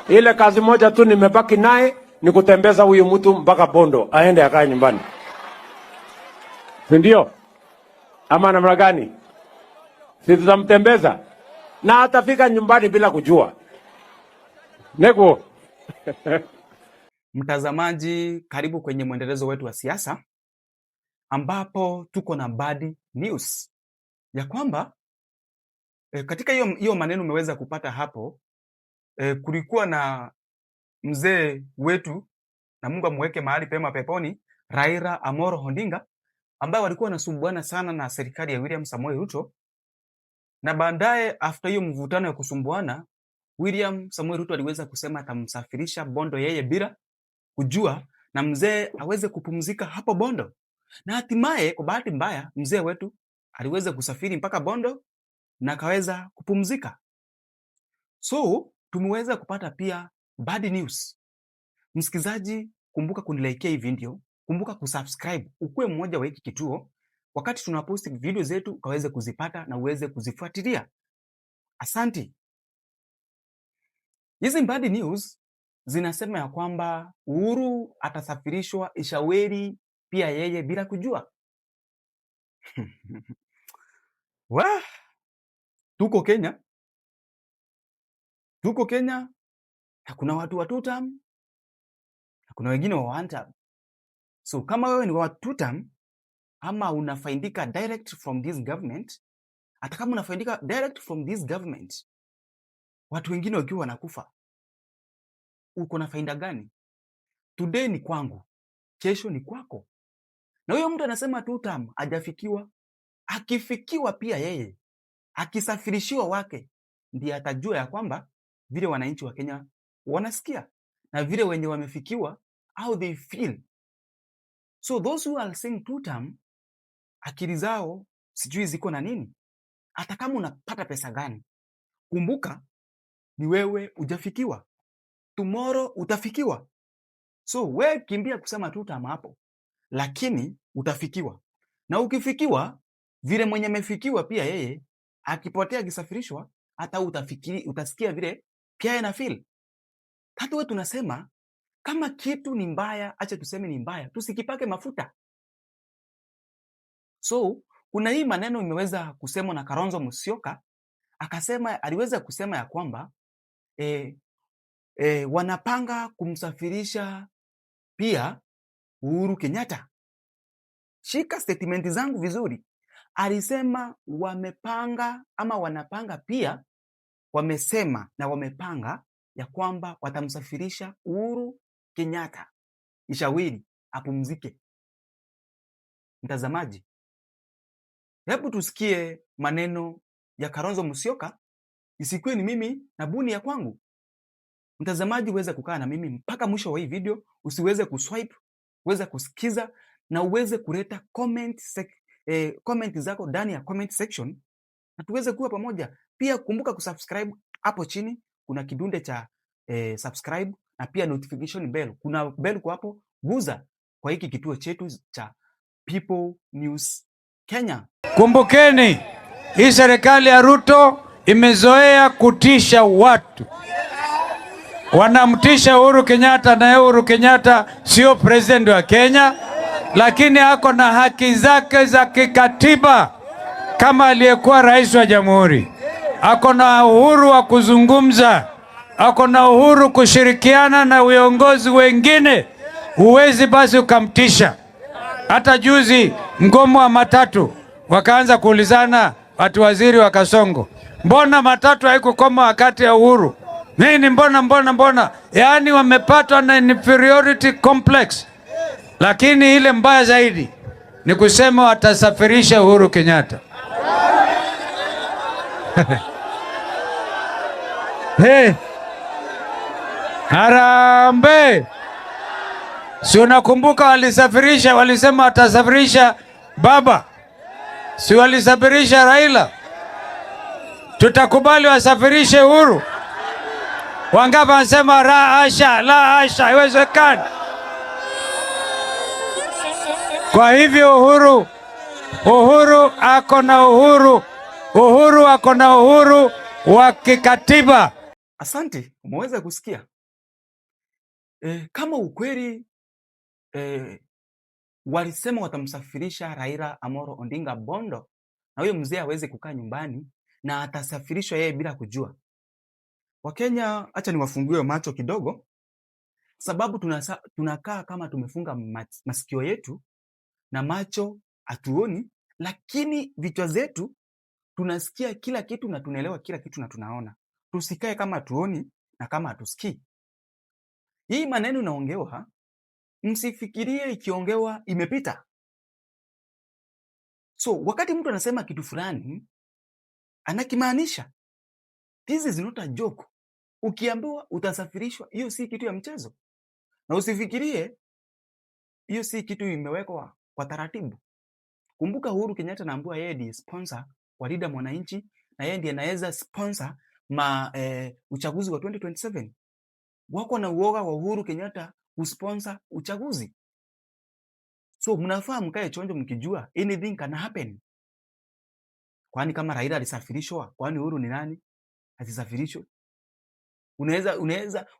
Ile kazi moja tu nimebaki naye ni kutembeza huyu mtu mpaka Bondo aende akae nyumbani, si ndio? Ama namna gani? Si tutamtembeza na atafika nyumbani bila kujua. Nego. Mtazamaji, karibu kwenye mwendelezo wetu wa siasa, ambapo tuko na bad news ya kwamba katika hiyo maneno umeweza kupata hapo, kulikuwa na mzee wetu, na Mungu amweke mahali pema peponi, Raila Amolo Odinga, ambaye walikuwa wanasumbuana sana na serikali ya William Samoei Ruto, na baadaye after hiyo mvutano ya kusumbuana, William Samoei Ruto aliweza kusema atamsafirisha Bondo yeye bila kujua, na mzee aweze kupumzika hapo Bondo. Na hatimaye kwa bahati mbaya mzee wetu aliweza kusafiri mpaka Bondo na akaweza kupumzika. So tumeweza kupata pia bad news. Msikizaji, kumbuka kunilike hii video, kumbuka kusubscribe, ukuwe mmoja wa hiki kituo, wakati tunaposti video zetu ukaweze kuzipata na uweze kuzifuatilia. Asanti. Hizi bad news zinasema ya kwamba Uhuru atasafirishwa Ishaweri pia yeye bila kujua. Wah! Tuko Kenya. Tuko Kenya. Hakuna watu wa two term, hakuna wengine wa one term. So kama wewe ni wa two term ama unafaidika direct from this government, hata kama unafaidika direct from this government, watu wengine wakiwa wanakufa, uko na faida gani? Today ni kwangu, kesho ni kwako. Na huyo mtu anasema two term hajafikiwa. Akifikiwa pia yeye, akisafirishiwa wake, ndiye atajua ya kwamba vile wananchi wa Kenya wanasikia na vile wenye wamefikiwa how they feel. So those who are saying two term, akili zao sijui ziko na nini. Hata kama unapata pesa gani, kumbuka ni wewe hujafikiwa. Tomorrow utafikiwa. So wewe kimbia kusema two term hapo, lakini utafikiwa. Na ukifikiwa, vile mwenye amefikiwa pia yeye akipotea akisafirishwa, hata utasikia vile pia yeye na feel. Hata wewe tunasema kama kitu ni mbaya, acha tuseme ni mbaya, tusikipake mafuta. So kuna hii maneno imeweza kusemwa na Kalonzo Musyoka, akasema, aliweza kusema ya kwamba wanapanga kumsafirisha pia Uhuru Kenyatta. Shika statement zangu vizuri. Alisema wamepanga ama wanapanga pia, wamesema na wamepanga ya kwamba watamsafirisha Uhuru Kenyatta Ishaweri apumzike. Mtazamaji, hebu tusikie maneno ya Kalonzo Musyoka, isikuwe ni mimi na buni ya kwangu. Mtazamaji, uweze kukaa na mimi mpaka mwisho wa hii video, usiweze kuswipe, uweze kusikiza na uweze kuleta comment zako ndani ya comment section na tuweze kuwa pamoja. Pia kumbuka kusubscribe, hapo chini kuna kidunde cha subscribe na pia notification bell. Kuna bell kwa hapo, guza kwa hiki kituo chetu cha People News Kenya. Kumbukeni, hii serikali ya Ruto imezoea kutisha watu. Wanamtisha Uhuru Kenyatta, na Uhuru Kenyatta sio president wa Kenya, lakini ako na haki zake za kikatiba kama aliyekuwa rais wa jamhuri. Ako na uhuru wa kuzungumza, ako na uhuru kushirikiana na viongozi wengine. Huwezi basi ukamtisha. Hata juzi mgomo wa matatu wakaanza kuulizana watu waziri wa Kasongo, mbona matatu haikukoma wakati ya Uhuru? Nini mbona? Yaani wamepatwa na inferiority complex. Lakini ile mbaya zaidi ni kusema watasafirisha Uhuru Kenyatta. Hey, Harambee! Si unakumbuka walisafirisha, walisema watasafirisha baba. Si walisafirisha Raila? Tutakubali wasafirishe Uhuru? Wangapi wanasema la asha, haiwezekani. Kwa hivyo Uhuru ako na uhuru wa kikatiba. Asante, umeweza kusikia. kama ukweli walisema watamsafirisha Raila Amolo Odinga Bondo, na huyo mzee hawezi kukaa nyumbani na atasafirishwa yeye bila kujua. Wakenya, acha niwafungue macho kidogo, sababu tunakaa kama tumefunga masikio yetu na macho hatuoni, lakini vichwa zetu tunasikia kila kitu na tunaelewa kila kitu na tunaona. Tusikae kama hatuoni na kama hatusikii. Hii maneno inaongewa, msifikirie ikiongewa imepita. So wakati mtu anasema kitu fulani anakimaanisha. This is not a joke. Ukiambiwa utasafirishwa, hiyo si kitu ya mchezo. Na usifikirie hiyo si kitu imewekwa kwa taratibu. Kumbuka Uhuru Kenyatta anaambiwa yeye ndiye sponsor wa Linda Mwananchi na yeye ndiye anaweza sponsor uchaguzi wa 2027. Wako na uoga wa Uhuru Kenyatta kusponsor uchaguzi. So mnafaa mkae chonjo mkijua anything can happen. Kwani kama Raila alisafirishwa, kwani Uhuru ni nani asisafirishwe?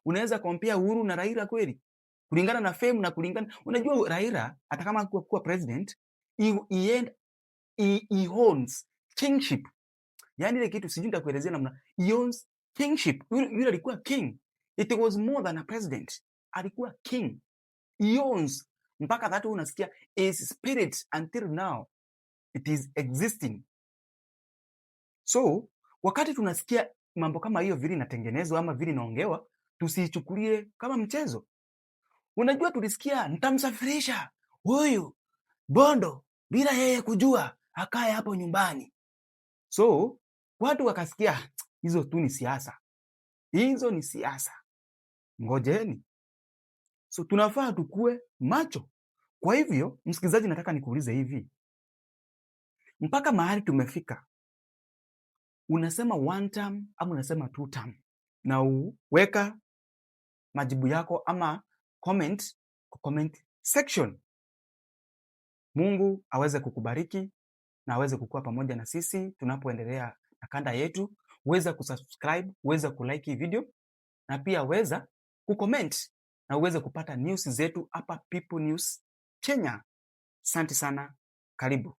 Unaweza compare Uhuru na Raila kweli? Kulingana na fame na kulingana, unajua Raila hata kama kuwa president, he owns kingship. Yaani ile kitu sijui nitakuelezea namna. He owns kingship. Yule alikuwa king. It was more than a president. Alikuwa king. He owns, mpaka that unasikia his spirit until now it is existing. So wakati tunasikia mambo kama hiyo vile inatengenezwa ama vile inaongewa, tusichukulie kama mchezo. Unajua tulisikia nitamsafirisha huyu Bondo bila yeye kujua, akae hapo nyumbani. So watu wakasikia hizo tu ni siasa. Hizo ni siasa. Ngojeni. So tunafaa tukue macho. Kwa hivyo, msikilizaji, nataka nikuulize hivi. Mpaka mahali tumefika, unasema one term ama unasema two term? Na uweka majibu yako ama comment kwa comment section. Mungu aweze kukubariki na aweze kukua pamoja na sisi tunapoendelea na kanda yetu. Uweza kusubscribe, uweza kulike hii video na pia uweza kucomment na uweze kupata news zetu hapa People News Kenya. Asante sana, karibu.